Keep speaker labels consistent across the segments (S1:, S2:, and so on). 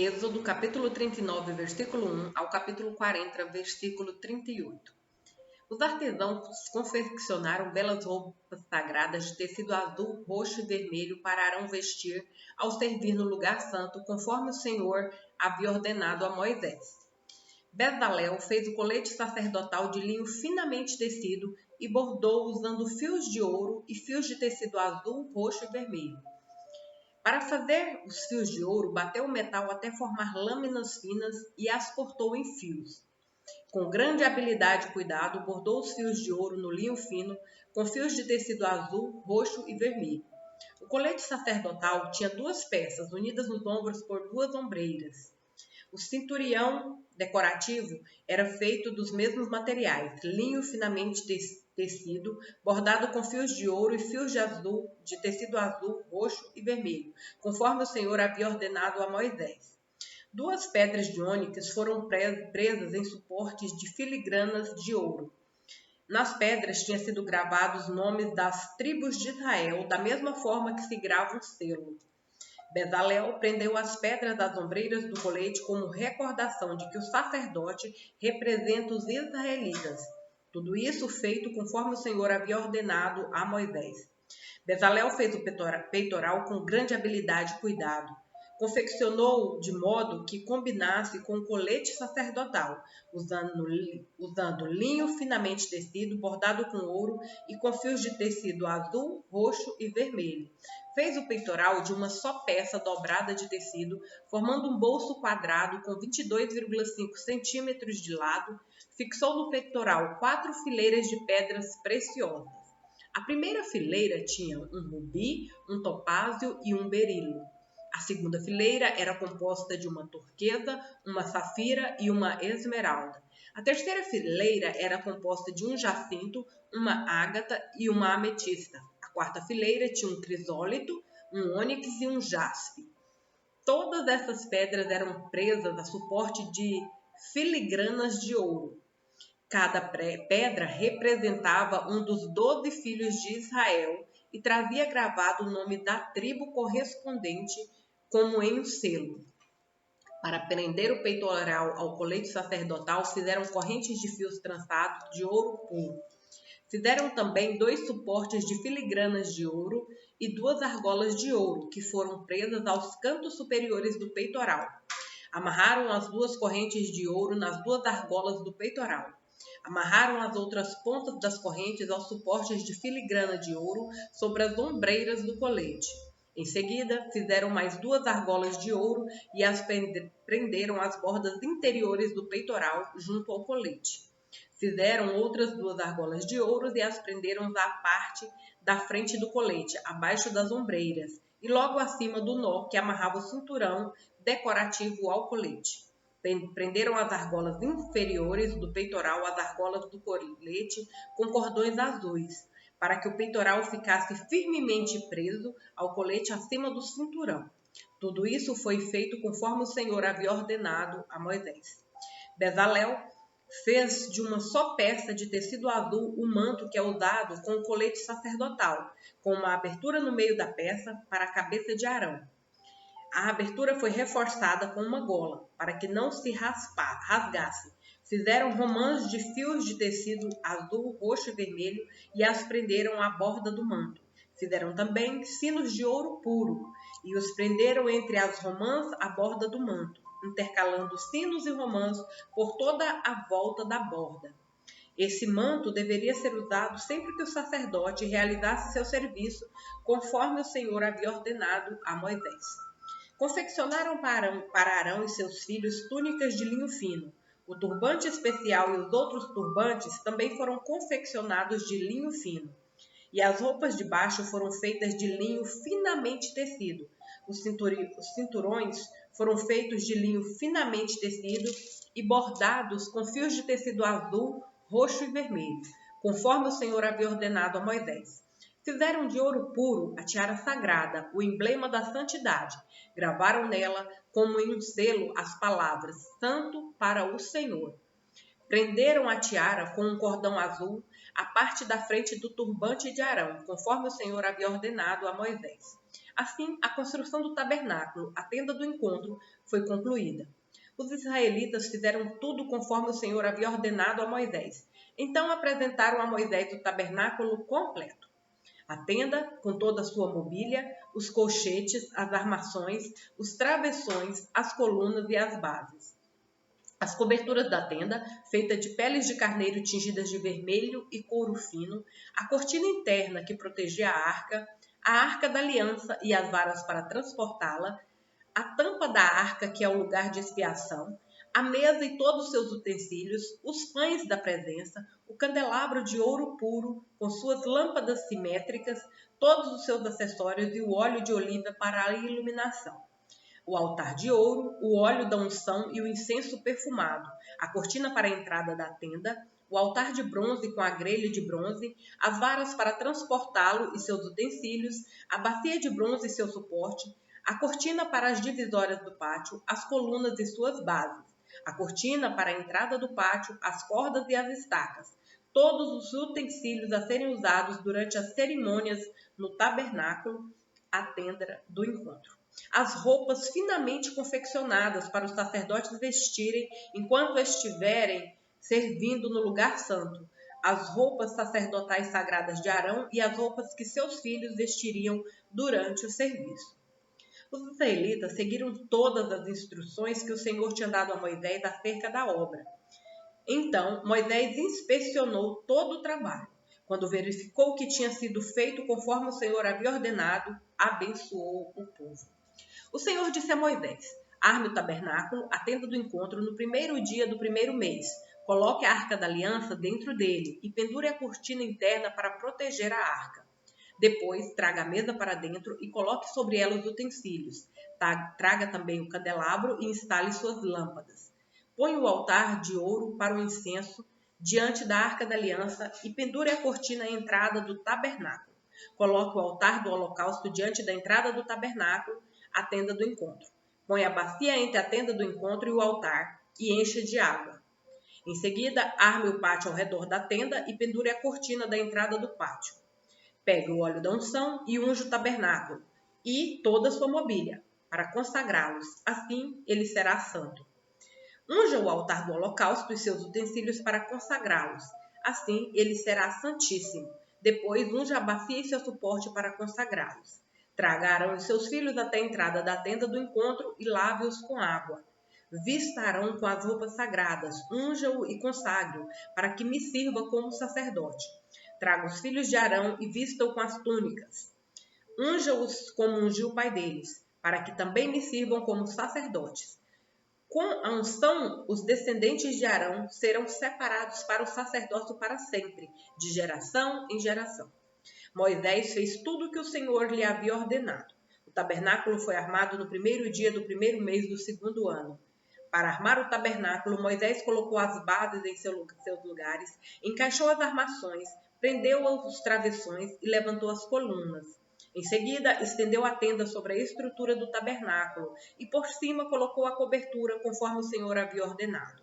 S1: Êxodo capítulo 39, versículo 1 ao capítulo 40, versículo 38. Os artesãos confeccionaram belas roupas sagradas de tecido azul, roxo e vermelho para Arão vestir ao servir no lugar santo, conforme o Senhor havia ordenado a Moisés. Bezalel fez o colete sacerdotal de linho finamente tecido e bordou usando fios de ouro e fios de tecido azul, roxo e vermelho. Para fazer os fios de ouro, bateu o metal até formar lâminas finas e as cortou em fios. Com grande habilidade e cuidado, bordou os fios de ouro no linho fino, com fios de tecido azul, roxo e vermelho. O colete sacerdotal tinha duas peças, unidas nos ombros por duas ombreiras. O cinturão decorativo era feito dos mesmos materiais, linho finamente tecido, bordado com fios de ouro e fios de tecido azul, roxo e vermelho, conforme o Senhor havia ordenado a Moisés. Duas pedras de ônix foram presas em suportes de filigranas de ouro. Nas pedras tinham sido gravados os nomes das tribos de Israel, da mesma forma que se grava um selo. Bezalel prendeu as pedras das ombreiras do colete como recordação de que o sacerdote representa os israelitas. Tudo isso feito conforme o Senhor havia ordenado a Moisés. Bezalel fez o peitoral com grande habilidade e cuidado. Confeccionou de modo que combinasse com o colete sacerdotal, usando linho finamente tecido, bordado com ouro e com fios de tecido azul, roxo e vermelho. Fez o peitoral de uma só peça dobrada de tecido, formando um bolso quadrado com 22,5 centímetros de lado. Fixou no peitoral 4 fileiras de pedras preciosas. A primeira fileira tinha um rubi, um topázio e um berilo. A segunda fileira era composta de uma turquesa, uma safira e uma esmeralda. A terceira fileira era composta de um jacinto, uma ágata e uma ametista. A quarta fileira tinha um crisólito, um ônix e um jaspe. Todas essas pedras eram presas a suporte de filigranas de ouro. Cada pedra representava um dos 12 filhos de Israel e trazia gravado o nome da tribo correspondente, como em um selo. Para prender o peitoral ao colete sacerdotal, fizeram correntes de fios trançados de ouro puro. Fizeram também 2 suportes de filigranas de ouro e 2 argolas de ouro, que foram presas aos cantos superiores do peitoral. Amarraram as 2 correntes de ouro nas 2 argolas do peitoral. Amarraram as outras pontas das correntes aos suportes de filigrana de ouro sobre as ombreiras do colete. Em seguida, fizeram mais 2 argolas de ouro e as prenderam às bordas interiores do peitoral, junto ao colete. Fizeram outras 2 argolas de ouro e as prenderam à parte da frente do colete, abaixo das ombreiras, e logo acima do nó que amarrava o cinturão decorativo ao colete. Prenderam as argolas inferiores do peitoral às argolas do colete com cordões azuis, para que o peitoral ficasse firmemente preso ao colete acima do cinturão. Tudo isso foi feito conforme o Senhor havia ordenado a Moisés. Bezalel fez de uma só peça de tecido azul o manto que é usado com o colete sacerdotal, com uma abertura no meio da peça para a cabeça de Arão. A abertura foi reforçada com uma gola, para que não se rasgasse. Fizeram romãs de fios de tecido azul, roxo e vermelho e as prenderam à borda do manto. Fizeram também sinos de ouro puro e os prenderam entre as romãs à borda do manto, intercalando sinos e romãs por toda a volta da borda. Esse manto deveria ser usado sempre que o sacerdote realizasse seu serviço, conforme o Senhor havia ordenado a Moisés. Confeccionaram para Arão e seus filhos túnicas de linho fino. O turbante especial e os outros turbantes também foram confeccionados de linho fino. E as roupas de baixo foram feitas de linho finamente tecido. Os cinturões foram feitos de linho finamente tecido e bordados com fios de tecido azul, roxo e vermelho, conforme o Senhor havia ordenado a Moisés. Fizeram de ouro puro a tiara sagrada, o emblema da santidade. Gravaram nela, como em um selo, as palavras Santo para o Senhor. Prenderam a tiara com um cordão azul, a parte da frente do turbante de Arão, conforme o Senhor havia ordenado a Moisés. Assim, a construção do tabernáculo, a tenda do encontro, foi concluída. Os israelitas fizeram tudo conforme o Senhor havia ordenado a Moisés. Então apresentaram a Moisés o tabernáculo completo. A tenda, com toda a sua mobília, os colchetes, as armações, os travessões, as colunas e as bases. As coberturas da tenda, feitas de peles de carneiro tingidas de vermelho e couro fino, a cortina interna que protegia a arca da aliança e as varas para transportá-la, a tampa da arca, que é o lugar de expiação, a mesa e todos os seus utensílios, os pães da presença, o candelabro de ouro puro, com suas lâmpadas simétricas, todos os seus acessórios e o óleo de oliva para a iluminação. O altar de ouro, o óleo da unção e o incenso perfumado, a cortina para a entrada da tenda, o altar de bronze com a grelha de bronze, as varas para transportá-lo e seus utensílios, a bacia de bronze e seu suporte, a cortina para as divisórias do pátio, as colunas e suas bases, a cortina para a entrada do pátio, as cordas e as estacas, todos os utensílios a serem usados durante as cerimônias no tabernáculo, a tenda do encontro. As roupas finamente confeccionadas para os sacerdotes vestirem enquanto estiverem servindo no lugar santo, as roupas sacerdotais sagradas de Arão e as roupas que seus filhos vestiriam durante o serviço. Os israelitas seguiram todas as instruções que o Senhor tinha dado a Moisés acerca da obra. Então, Moisés inspecionou todo o trabalho. Quando verificou que tinha sido feito conforme o Senhor havia ordenado, abençoou o povo. O Senhor disse a Moisés: arme o tabernáculo, a tenda do encontro, no primeiro dia do primeiro mês. Coloque a arca da aliança dentro dele e pendure a cortina interna para proteger a arca. Depois, traga a mesa para dentro e coloque sobre ela os utensílios. Traga também o candelabro e instale suas lâmpadas. Ponha o altar de ouro para o incenso diante da arca da aliança e pendure a cortina à entrada do tabernáculo. Coloque o altar do holocausto diante da entrada do tabernáculo, a tenda do encontro. Põe a bacia entre a tenda do encontro e o altar e encha de água. Em seguida, arme o pátio ao redor da tenda e pendure a cortina da entrada do pátio. Pegue o óleo da unção e unja o tabernáculo e toda a sua mobília, para consagrá-los. Assim, ele será santo. Unja o altar do holocausto e seus utensílios para consagrá-los. Assim, ele será santíssimo. Depois, unja a bacia e seu suporte para consagrá-los. Traga Arão e seus filhos até a entrada da tenda do encontro e lave-os com água. Vista Arão com as roupas sagradas, unja-o e consagre-o, para que me sirva como sacerdote. Traga os filhos de Arão e vista-o com as túnicas. Unja-os como ungiu o pai deles, para que também me sirvam como sacerdotes. Com a unção, os descendentes de Arão serão separados para o sacerdócio para sempre, de geração em geração. Moisés fez tudo o que o Senhor lhe havia ordenado. O tabernáculo foi armado no primeiro dia do primeiro mês do segundo ano. Para armar o tabernáculo, Moisés colocou as bases em seus lugares, encaixou as armações, prendeu os travessões e levantou as colunas. Em seguida, estendeu a tenda sobre a estrutura do tabernáculo e por cima colocou a cobertura conforme o Senhor havia ordenado.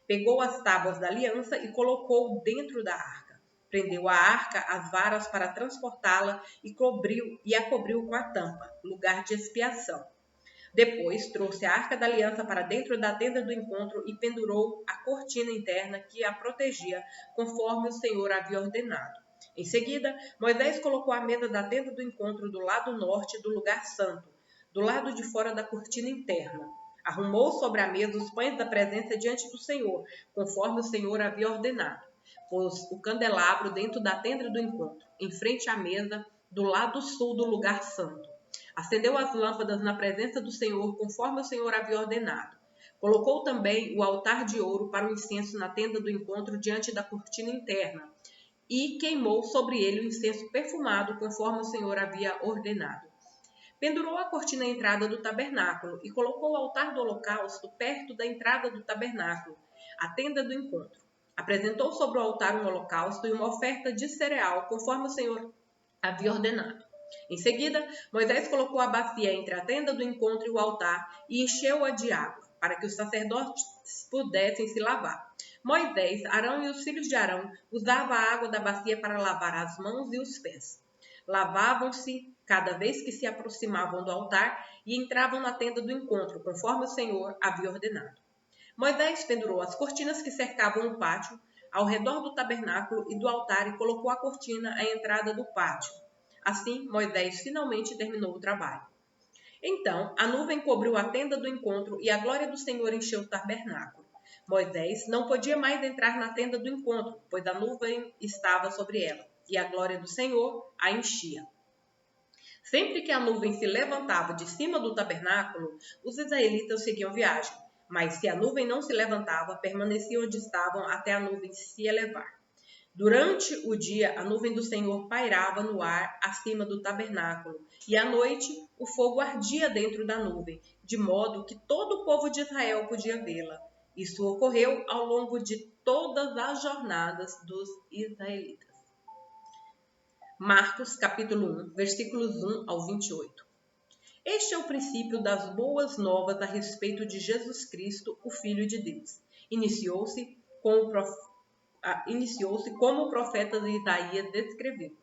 S1: Pegou as tábuas da aliança e colocou dentro da arca. Prendeu a arca às varas para transportá-la e a cobriu com a tampa, lugar de expiação. Depois trouxe a arca da aliança para dentro da tenda do encontro e pendurou a cortina interna que a protegia, conforme o Senhor havia ordenado. Em seguida, Moisés colocou a mesa da tenda do encontro do lado norte do lugar santo, do lado de fora da cortina interna. Arrumou sobre a mesa os pães da presença diante do Senhor, conforme o Senhor havia ordenado. Pôs o candelabro dentro da tenda do encontro, em frente à mesa, do lado sul do lugar santo. Acendeu as lâmpadas na presença do Senhor, conforme o Senhor havia ordenado. Colocou também o altar de ouro para o incenso na tenda do encontro diante da cortina interna e queimou sobre ele o incenso perfumado, conforme o Senhor havia ordenado. Pendurou a cortina à entrada do tabernáculo e colocou o altar do holocausto perto da entrada do tabernáculo, a tenda do encontro. Apresentou sobre o altar um holocausto e uma oferta de cereal, conforme o Senhor havia ordenado. Em seguida, Moisés colocou a bacia entre a tenda do encontro e o altar e encheu-a de água, para que os sacerdotes pudessem se lavar. Moisés, Arão e os filhos de Arão usavam a água da bacia para lavar as mãos e os pés. lavavam-se cada vez que se aproximavam do altar e entravam na tenda do encontro, conforme o Senhor havia ordenado. Moisés pendurou as cortinas que cercavam o pátio ao redor do tabernáculo e do altar e colocou a cortina à entrada do pátio. Assim, Moisés finalmente terminou o trabalho. Então, a nuvem cobriu a tenda do encontro e a glória do Senhor encheu o tabernáculo. Moisés não podia mais entrar na tenda do encontro, pois a nuvem estava sobre ela, e a glória do Senhor a enchia. Sempre que a nuvem se levantava de cima do tabernáculo, os israelitas seguiam viagem, mas se a nuvem não se levantava, permaneciam onde estavam até a nuvem se elevar. Durante o dia, a nuvem do Senhor pairava no ar acima do tabernáculo, e à noite o fogo ardia dentro da nuvem, de modo que todo o povo de Israel podia vê-la. Isso ocorreu ao longo de todas as jornadas dos israelitas. Marcos, capítulo 1, versículos 1 ao 28. Este é o princípio das boas novas a respeito de Jesus Cristo, o Filho de Deus. Iniciou-se como o profeta Isaías descreveu.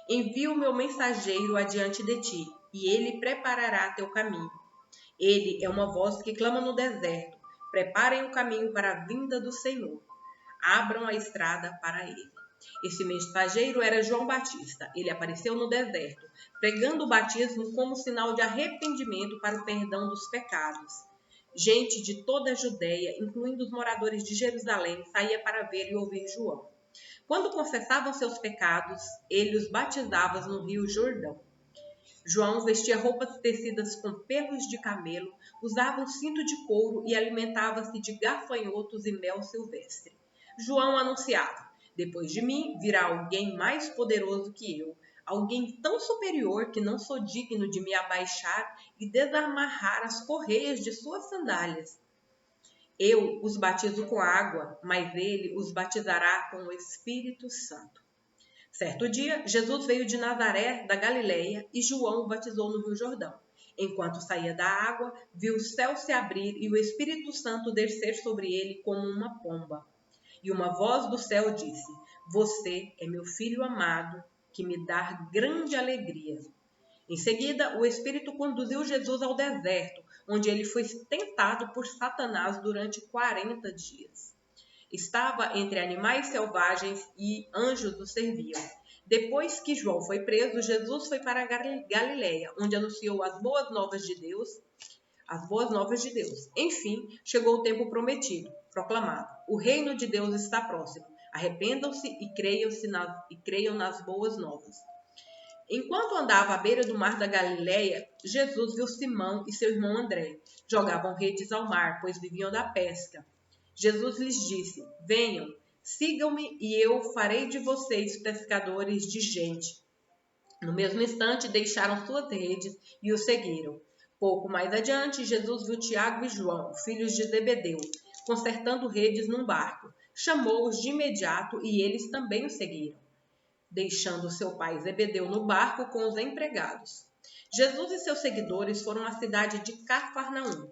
S1: Envio o meu mensageiro adiante de ti, e ele preparará teu caminho. Ele é uma voz que clama no deserto. Preparem o caminho para a vinda do Senhor. Abram a estrada para ele. Esse mensageiro era João Batista. Ele apareceu no deserto, pregando o batismo como sinal de arrependimento para o perdão dos pecados. Gente de toda a Judéia, incluindo os moradores de Jerusalém, saía para ver e ouvir João. Quando confessavam seus pecados, ele os batizava no rio Jordão. João vestia roupas tecidas com pelos de camelo, usava um cinto de couro e alimentava-se de gafanhotos e mel silvestre. João anunciava: depois de mim virá alguém mais poderoso que eu, alguém tão superior que não sou digno de me abaixar e desamarrar as correias de suas sandálias. Eu os batizo com água, mas ele os batizará com o Espírito Santo. Certo dia, Jesus veio de Nazaré, da Galileia, e João o batizou no Rio Jordão. Enquanto saía da água, viu o céu se abrir e o Espírito Santo descer sobre ele como uma pomba. E uma voz do céu disse: Você é meu filho amado, que me dá grande alegria. Em seguida, o Espírito conduziu Jesus ao deserto, onde ele foi tentado por Satanás durante 40 dias. Estava entre animais selvagens e anjos o serviam. Depois que João foi preso, Jesus foi para Galileia, onde anunciou as boas novas de Deus. Enfim, chegou o tempo prometido. Proclamava: o reino de Deus está próximo. Arrependam-se e creiam nas boas novas. Enquanto andava à beira do mar da Galileia, Jesus viu Simão e seu irmão André. Jogavam redes ao mar, pois viviam da pesca. Jesus lhes disse: venham, sigam-me e eu farei de vocês pescadores de gente. No mesmo instante, deixaram suas redes e o seguiram. Pouco mais adiante, Jesus viu Tiago e João, filhos de Zebedeu, consertando redes num barco. Chamou-os de imediato e eles também o seguiram, deixando seu pai Zebedeu no barco com os empregados. Jesus e seus seguidores foram à cidade de Cafarnaum.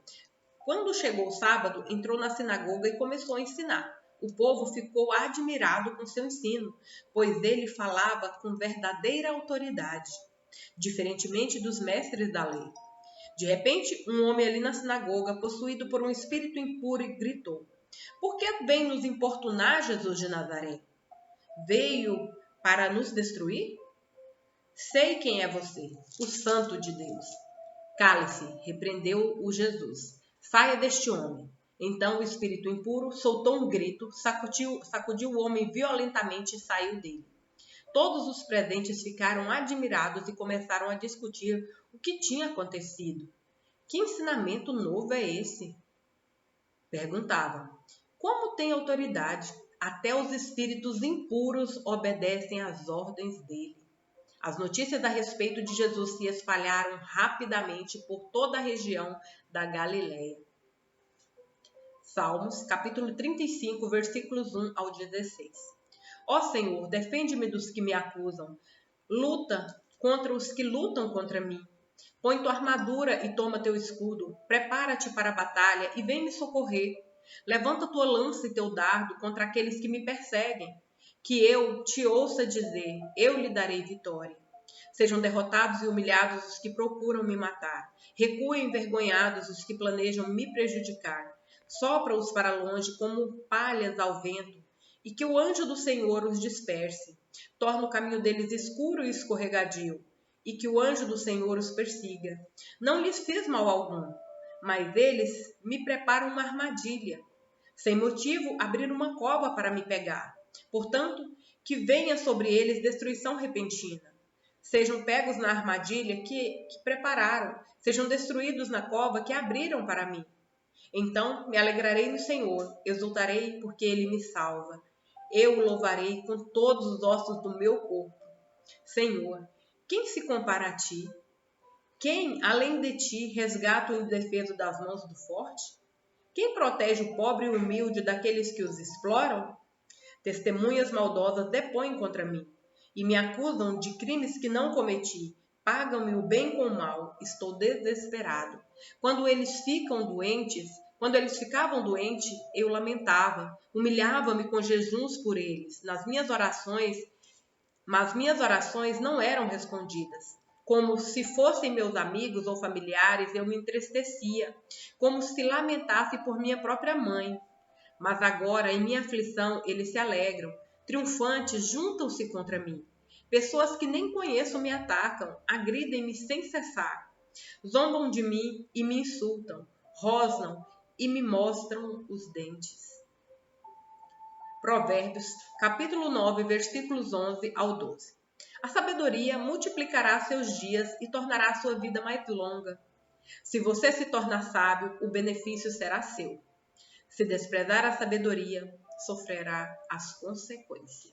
S1: Quando chegou o sábado, entrou na sinagoga e começou a ensinar. O povo ficou admirado com seu ensino, pois ele falava com verdadeira autoridade, diferentemente dos mestres da lei. De repente, um homem ali na sinagoga, possuído por um espírito impuro, gritou: Por que vem nos importunar, Jesus de Nazaré? Veio para nos destruir? Sei quem é você, o Santo de Deus. Cale-se, repreendeu-o Jesus. Saia deste homem. Então o espírito impuro soltou um grito, sacudiu o homem violentamente e saiu dele. Todos os presentes ficaram admirados e começaram a discutir o que tinha acontecido. Que ensinamento novo é esse? Perguntavam. Como tem autoridade? Até os espíritos impuros obedecem às ordens dele. As notícias a respeito de Jesus se espalharam rapidamente por toda a região da Galileia. Salmos, capítulo 35, versículos 1 ao 16. Ó Senhor, defende-me dos que me acusam. Luta contra os que lutam contra mim. Põe tua armadura e toma teu escudo. Prepara-te para a batalha e vem me socorrer. Levanta tua lança e teu dardo contra aqueles que me perseguem. Que eu te ouça dizer, eu lhe darei vitória. Sejam derrotados e humilhados os que procuram me matar. Recuem envergonhados os que planejam me prejudicar. Sopra-os para longe como palhas ao vento, e que o anjo do Senhor os disperse. Torna o caminho deles escuro e escorregadio, e que o anjo do Senhor os persiga. Não lhes fiz mal algum, mas eles me preparam uma armadilha. Sem motivo, abriram uma cova para me pegar. Portanto, que venha sobre eles destruição repentina. Sejam pegos na armadilha que prepararam, sejam destruídos na cova que abriram para mim. Então me alegrarei no Senhor, exultarei porque Ele me salva. Eu o louvarei com todos os ossos do meu corpo. Senhor, quem se compara a ti? Quem, além de ti, resgata o indefeso das mãos do forte? Quem protege o pobre e o humilde daqueles que os exploram? Testemunhas maldosas depõem contra mim e me acusam de crimes que não cometi. Pagam-me o bem com o mal. Estou desesperado. Quando eles ficavam doentes, eu lamentava, humilhava-me com jejuns por eles. Mas minhas orações não eram respondidas. Como se fossem meus amigos ou familiares, eu me entristecia, como se lamentasse por minha própria mãe. Mas agora, em minha aflição, eles se alegram. Triunfantes juntam-se contra mim. Pessoas que nem conheço me atacam, agridem-me sem cessar. Zombam de mim e me insultam, rosnam e me mostram os dentes. Provérbios, capítulo 9, versículos 11 ao 12. A sabedoria multiplicará seus dias e tornará sua vida mais longa. Se você se tornar sábio, o benefício será seu. Se desprezar a sabedoria, sofrerá as consequências.